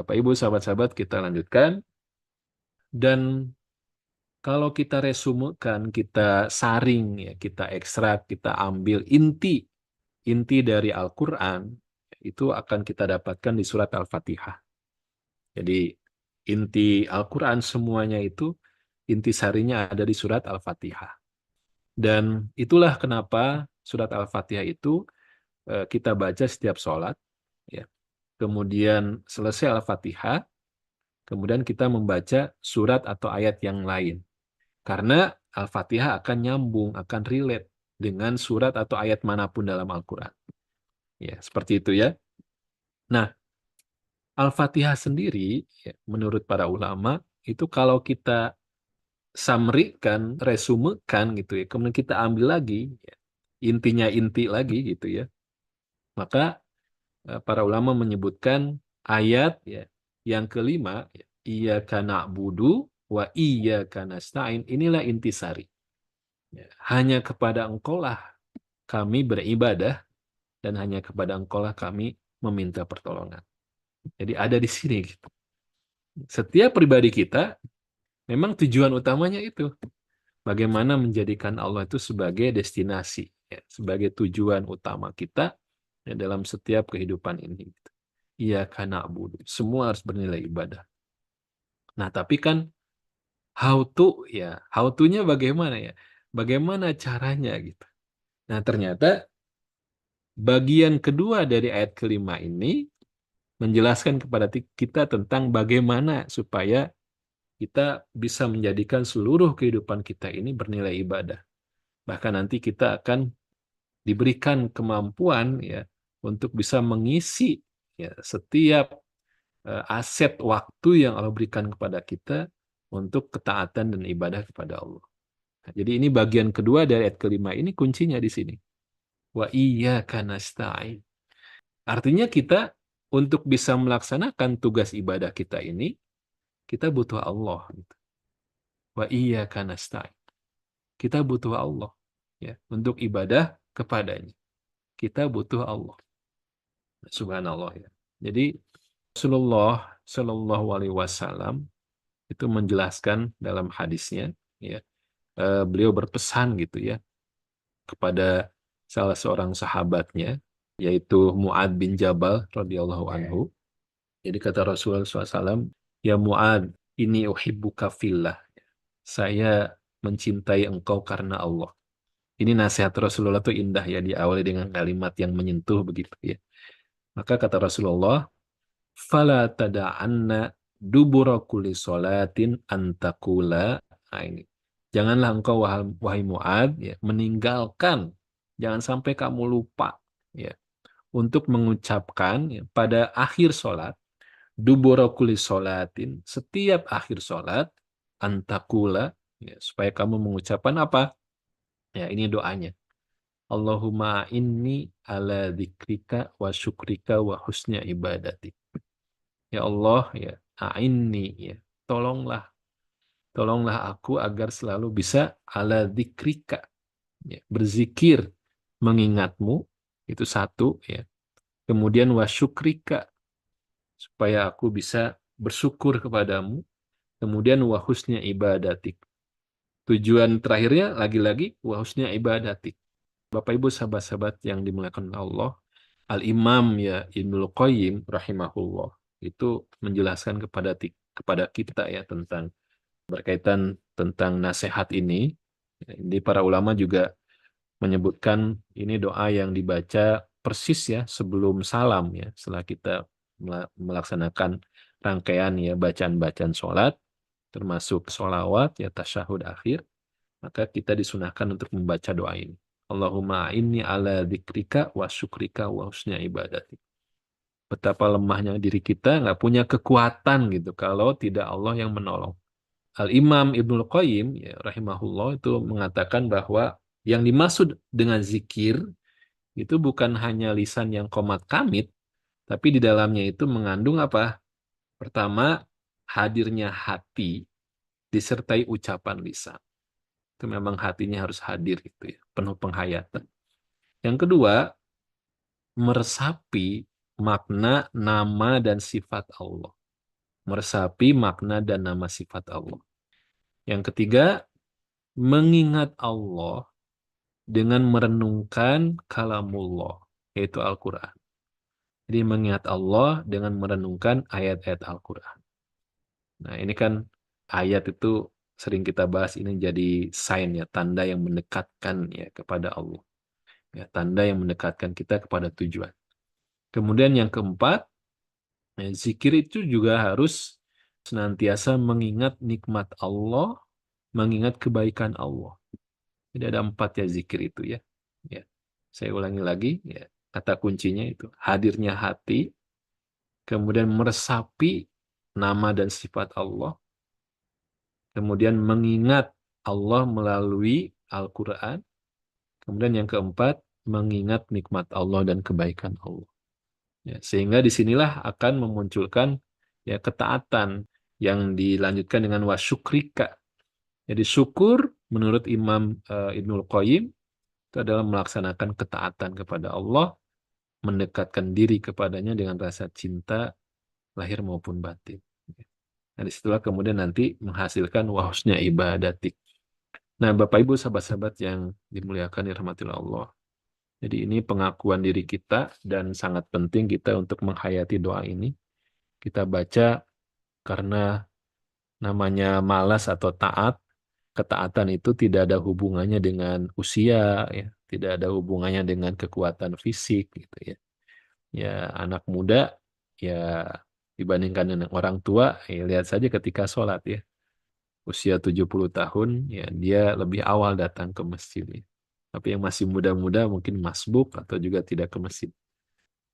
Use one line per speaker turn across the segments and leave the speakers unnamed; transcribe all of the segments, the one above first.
Bapak Ibu, sahabat-sahabat, kita lanjutkan. Dan kalau kita resumekan, kita saring, ya, kita ekstrak, kita ambil inti dari Al-Quran, itu akan kita dapatkan di surat Al-Fatihah. Jadi inti Al-Quran semuanya itu, inti sarinya ada di surat Al-Fatihah. Dan itulah kenapa surat Al-Fatihah itu kita baca setiap sholat, ya. Kemudian selesai Al-Fatihah, kemudian kita membaca surat atau ayat yang lain. Karena Al-Fatihah akan nyambung, akan relate dengan surat atau ayat manapun dalam Al-Quran. Ya, seperti itu ya. Nah, Al-Fatihah sendiri, ya, menurut para ulama, itu kalau kita summary-kan, resumekan gitu ya, kemudian kita ambil lagi, ya, intinya inti lagi gitu ya, maka para ulama menyebutkan ayat, ya, yang kelima, ya, iyyaka na'budu wa iyyaka nasta'in, inilah intisari. Ya, hanya kepada Engkau lah kami beribadah dan hanya kepada Engkau lah kami meminta pertolongan. Jadi ada di sini gitu. Setiap pribadi kita memang tujuan utamanya itu bagaimana menjadikan Allah itu sebagai destinasi, ya, sebagai tujuan utama kita, ya, dalam setiap kehidupan ini. Iya karena na'budu. Semua harus bernilai ibadah. Nah, tapi kan how to, ya, how to-nya bagaimana ya? Bagaimana caranya gitu. Nah, ternyata bagian kedua dari ayat kelima ini menjelaskan kepada kita tentang bagaimana supaya kita bisa menjadikan seluruh kehidupan kita ini bernilai ibadah. Bahkan nanti kita akan diberikan kemampuan, ya, untuk bisa mengisi, ya, setiap aset waktu yang Allah berikan kepada kita untuk ketaatan dan ibadah kepada Allah. Nah, jadi ini bagian kedua dari ayat kelima ini, kuncinya di sini. Wa iyyaka nasta'in. Artinya kita untuk bisa melaksanakan tugas ibadah kita ini, kita butuh Allah. Wa iyyaka nasta'in. Kita butuh Allah, ya, untuk ibadah kepadanya. Kita butuh Allah. Subhanallah, ya. Jadi Rasulullah Shallallahu Alaihi Wasallam itu menjelaskan dalam hadisnya, ya, beliau berpesan gitu ya kepada salah seorang sahabatnya, yaitu Mu'ad bin Jabal radhiyallahu anhu. Jadi kata Rasulullah SAW, ya Mu'ad, ini uhibbuka fillah. Saya mencintai engkau karena Allah. Ini nasihat Rasulullah tuh indah ya, diawali dengan kalimat yang menyentuh begitu ya. Maka kata Rasulullah, fala tada'anna dubura kulli salatin antakula. Nah, ini. Janganlah engkau wahai Mu'ad, ya, meninggalkan, jangan sampai kamu lupa, ya, untuk mengucapkan, ya, pada akhir sholat, dubura kulli salatin, setiap akhir sholat, antakula, ya, supaya kamu mengucapkan apa? Ya, ini doanya. Allahumma inni ala dzikrika wa syukrika wa husnya ibadati. Ya Allah, ya, a'inni, ya, tolonglah, tolonglah aku agar selalu bisa ala dzikrika, ya, berzikir, mengingatmu, itu satu, ya. Kemudian wa syukrika, supaya aku bisa bersyukur kepadamu. Kemudian wa husnya ibadatik. Tujuan terakhirnya lagi-lagi wa husnya ibadatik. Bapak Ibu sahabat-sahabat yang dimuliakan Allah, Al-Imam, ya, Ibnul Qayyim rahimahullah itu menjelaskan kepada kita ya tentang berkaitan tentang nasihat ini. Di para ulama juga menyebutkan ini doa yang dibaca persis ya sebelum salam ya, setelah kita melaksanakan rangkaian ya bacaan-bacaan sholat termasuk sholawat ya tasyahud akhir, maka kita disunahkan untuk membaca doa ini. Allahumma inni ala dzikrika wa syukrika wa husnya ibadati. Betapa lemahnya diri kita, nggak punya kekuatan gitu kalau tidak Allah yang menolong. Al-Imam Ibnul Qayyim, ya, rahimahullah itu mengatakan bahwa yang dimaksud dengan zikir itu bukan hanya lisan yang qomat kamit, tapi di dalamnya itu mengandung apa? Pertama, hadirnya hati disertai ucapan lisan. Itu memang hatinya harus hadir gitu ya, penuh penghayatan. Yang kedua, meresapi makna, nama, dan sifat Allah. meresapi makna dan nama sifat Allah. Yang ketiga, mengingat Allah dengan merenungkan kalamullah, yaitu Al-Quran. Jadi mengingat Allah dengan merenungkan ayat-ayat Al-Quran. Nah, ini kan ayat itu sering kita bahas, ini jadi sign ya, tanda yang mendekatkan ya kepada Allah. Ya, tanda yang mendekatkan kita kepada tujuan. Kemudian yang keempat, ya, zikir itu juga harus senantiasa mengingat nikmat Allah, mengingat kebaikan Allah. Jadi ada empat ya zikir itu ya. Ya. Saya ulangi lagi ya. Kata kuncinya itu hadirnya hati, kemudian meresapi nama dan sifat Allah, kemudian mengingat Allah melalui Al-Quran, kemudian yang keempat, mengingat nikmat Allah dan kebaikan Allah. Ya, sehingga disinilah akan memunculkan ya ketaatan yang dilanjutkan dengan wasyukrika. Jadi syukur menurut Imam Ibnul Qayyim itu adalah melaksanakan ketaatan kepada Allah, mendekatkan diri kepadanya dengan rasa cinta lahir maupun batin. Nah, disitulah kemudian nanti menghasilkan wahusnya ibadatik. Nah, Bapak Ibu sahabat-sahabat yang dimuliakan dirahmati Allah. Jadi ini pengakuan diri kita dan sangat penting kita untuk menghayati doa ini. Kita baca karena namanya malas atau taat. Ketaatan itu tidak ada hubungannya dengan usia, ya, tidak ada hubungannya dengan kekuatan fisik, gitu ya. Ya anak muda, ya dibandingkan dengan orang tua, ya, lihat saja ketika sholat ya, usia 70 tahun, ya dia lebih awal datang ke masjid. Ya. Tapi yang masih muda-muda mungkin masbuk atau juga tidak ke masjid.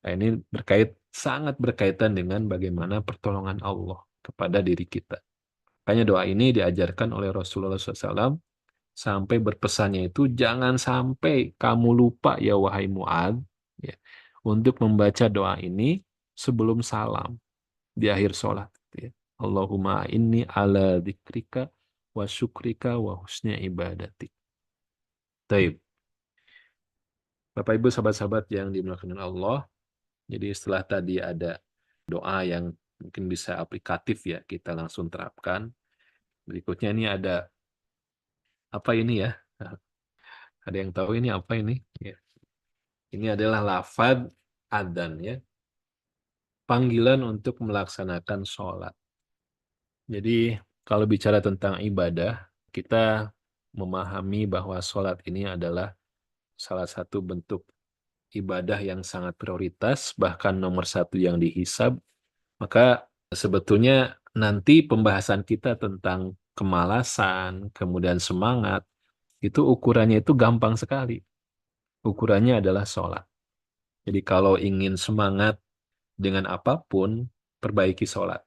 Nah, ini sangat berkaitan dengan bagaimana pertolongan Allah kepada diri kita. Makanya doa ini diajarkan oleh Rasulullah SAW sampai berpesannya itu jangan sampai kamu lupa ya wahai Mu'ad ya, untuk membaca doa ini sebelum salam di akhir sholat. Ya. Allahumma inni ala dzikrika wa syukrika wa husni ibadatik. Taib. Bapak Ibu sahabat-sahabat yang dimuliakan Allah, jadi setelah tadi ada doa yang mungkin bisa aplikatif ya, kita langsung terapkan. Berikutnya ini ada apa ini ya? Ada yang tahu ini apa ini? Ya. Ini adalah lafaz adzan ya. Panggilan untuk melaksanakan sholat. Jadi kalau bicara tentang ibadah, kita memahami bahwa sholat ini adalah salah satu bentuk ibadah yang sangat prioritas, bahkan nomor satu yang dihisab. Maka sebetulnya nanti pembahasan kita tentang kemalasan, kemudian semangat, itu ukurannya itu gampang sekali. Ukurannya adalah sholat. Jadi kalau ingin semangat dengan apapun, perbaiki sholat.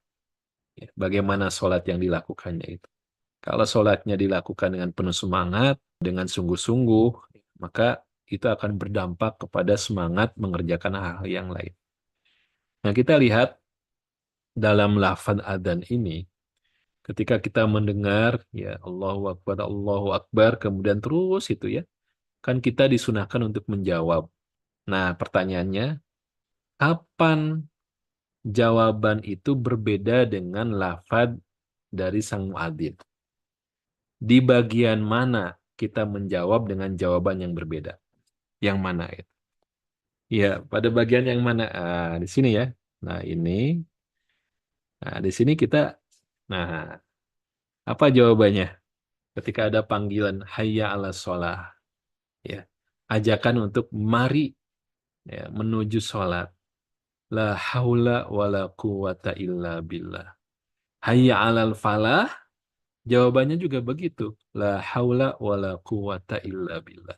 Ya, bagaimana sholat yang dilakukannya itu. Kalau sholatnya dilakukan dengan penuh semangat, dengan sungguh-sungguh, maka itu akan berdampak kepada semangat mengerjakan hal-hal yang lain. Nah, kita lihat dalam lafaz adzan ini, ketika kita mendengar, ya Allahu Akbar, kemudian terus itu ya, kan kita disunahkan untuk menjawab. Nah, pertanyaannya, kapan jawaban itu berbeda dengan lafaz dari sang muadzin? Di bagian mana kita menjawab dengan jawaban yang berbeda? Yang mana itu? Ya, pada bagian yang mana? Di sini ya. Nah, ini. Nah, di sini kita. Nah, apa jawabannya? Ketika ada panggilan hayya ala sholah. Ya. Ajakan untuk mari ya, menuju sholat. La haula wa la quwata illa billah. Hayya alal falah. Jawabannya juga begitu. La haula wa la quwata illa billah.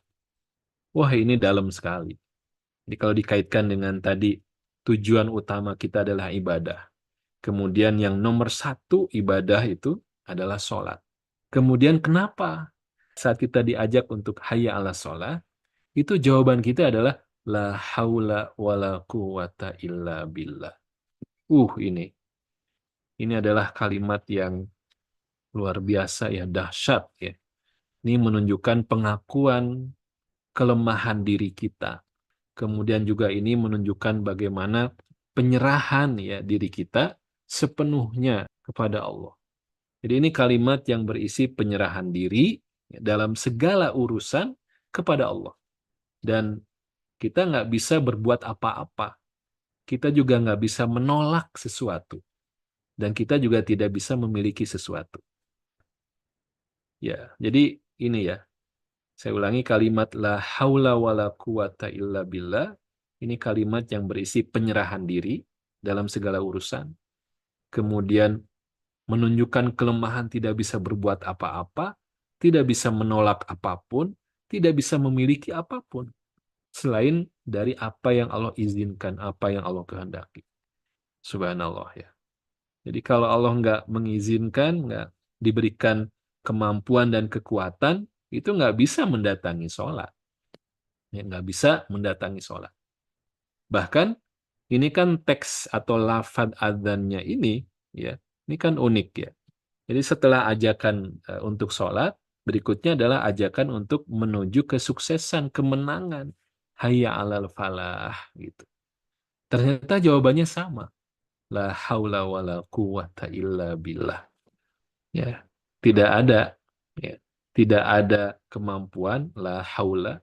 Wah, ini dalam sekali. Jadi kalau dikaitkan dengan tadi tujuan utama kita adalah ibadah. Kemudian yang nomor satu ibadah itu adalah sholat. Kemudian kenapa saat kita diajak untuk hayya ala sholat, itu jawaban kita adalah la haula wa la quwata illa billah. Ini. Ini adalah kalimat yang luar biasa ya, dahsyat ya. Ini menunjukkan pengakuan kelemahan diri kita. Kemudian juga ini menunjukkan bagaimana penyerahan ya diri kita sepenuhnya kepada Allah. Jadi ini kalimat yang berisi penyerahan diri dalam segala urusan kepada Allah. Dan kita nggak bisa berbuat apa-apa. Kita juga nggak bisa menolak sesuatu. Dan kita juga tidak bisa memiliki sesuatu. Ya, jadi ini ya. Saya ulangi kalimat la haula wala quwata illa billah. Ini kalimat yang berisi penyerahan diri dalam segala urusan. Kemudian menunjukkan kelemahan tidak bisa berbuat apa-apa, tidak bisa menolak apapun, tidak bisa memiliki apapun selain dari apa yang Allah izinkan, apa yang Allah kehendaki. Subhanallah ya. Jadi kalau Allah nggak mengizinkan, nggak diberikan kemampuan dan kekuatan, itu nggak bisa mendatangi sholat. Ya, nggak bisa mendatangi sholat. Bahkan ini kan teks atau lafadz adzannya ini, ya, ini kan unik ya. Jadi setelah ajakan untuk sholat, berikutnya adalah ajakan untuk menuju kesuksesan, kemenangan. Hayya 'alal falah gitu. Ternyata jawabannya sama. La haula wala quwata illa billah. Ya, tidak ada ya, tidak ada kemampuan la haula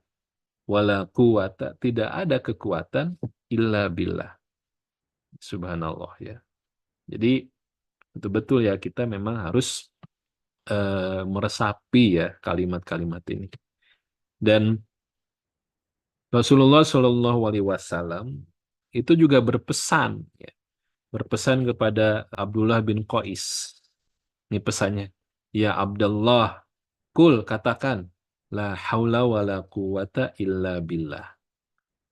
wala quwata, tidak ada kekuatan illa billah. Subhanallah ya. Jadi betul-betul ya kita memang harus meresapi ya kalimat-kalimat ini. Dan Rasulullah Shallallahu Alaihi Wasallam itu juga berpesan, ya, berpesan kepada Abdullah bin Qais. Ini pesannya, ya Abdullah, kul katakan, la haula wala quwata illa billah.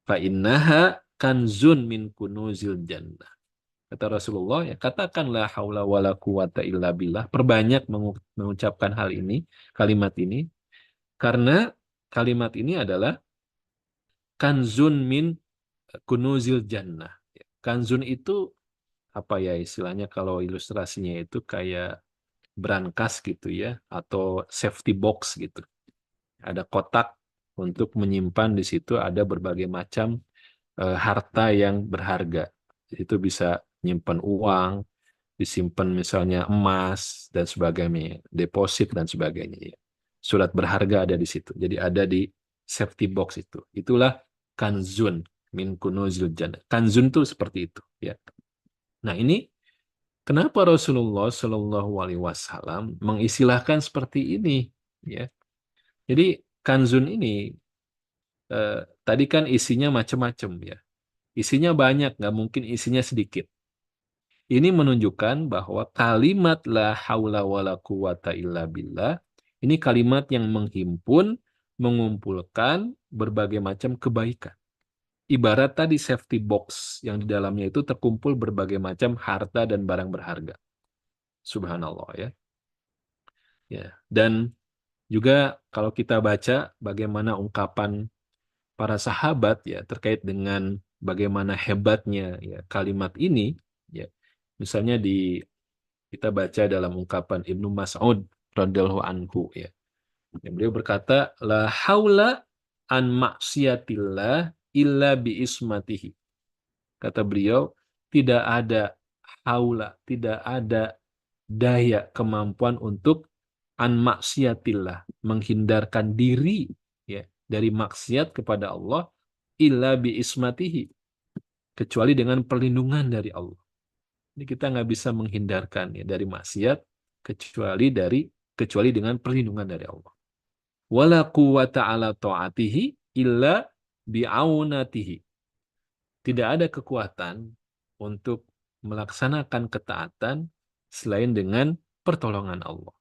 Fa innaha kanzun min kunuzil jannah. Kata Rasulullah, ya katakan la haula wala quwata illa billah. Perbanyak mengucapkan hal ini, kalimat ini, karena kalimat ini adalah kanzun min kunuzil jannah. Kanzun itu apa ya istilahnya kalau ilustrasinya itu kayak brankas gitu ya, atau safety box gitu. Ada kotak untuk menyimpan di situ ada berbagai macam harta yang berharga. Itu bisa nyimpan uang, disimpan misalnya emas dan sebagainya, deposit dan sebagainya. Surat berharga ada di situ. Jadi ada di safety box itu. Itulah kanzun min kunuzil jannah. Kanzun tuh seperti itu ya. Nah, ini kenapa Rasulullah Shallallahu alaihi wasallam mengistilahkan seperti ini ya. Jadi kanzun ini tadi kan isinya macam-macam ya. Isinya banyak, nggak mungkin isinya sedikit. Ini menunjukkan bahwa kalimat la haula wala quwata illa billah ini kalimat yang menghimpun, mengumpulkan berbagai macam kebaikan. Ibarat tadi safety box yang di dalamnya itu terkumpul berbagai macam harta dan barang berharga. Subhanallah ya. Ya, dan juga kalau kita baca bagaimana ungkapan para sahabat ya terkait dengan bagaimana hebatnya ya kalimat ini ya. Misalnya kita baca dalam ungkapan Ibnu Mas'ud radhiyallahu anhu ya. Yang beliau berkata la haula an maksiatillah illa bi ismatihi. Kata beliau tidak ada haula, tidak ada daya kemampuan untuk an maksiatillah, menghindarkan diri ya dari maksiat kepada Allah illa bi ismatihi, kecuali dengan perlindungan dari Allah. Jadi kita nggak bisa menghindarkan ya dari maksiat kecuali dengan perlindungan dari Allah. Wala quwwata ala ta'atihi illa bi'aunatihi. Tidak ada kekuatan untuk melaksanakan ketaatan selain dengan pertolongan Allah.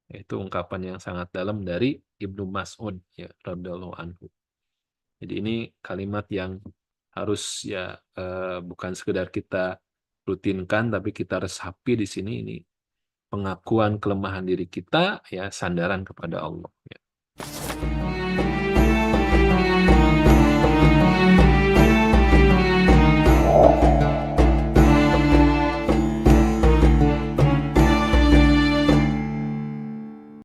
Itu ungkapan yang sangat dalam dari Ibnu Mas'ud ya radhiyallahu anhu. Jadi ini kalimat yang harus ya bukan sekedar kita rutinkan tapi kita resapi di sini ini pengakuan kelemahan diri kita ya sandaran kepada Allah ya.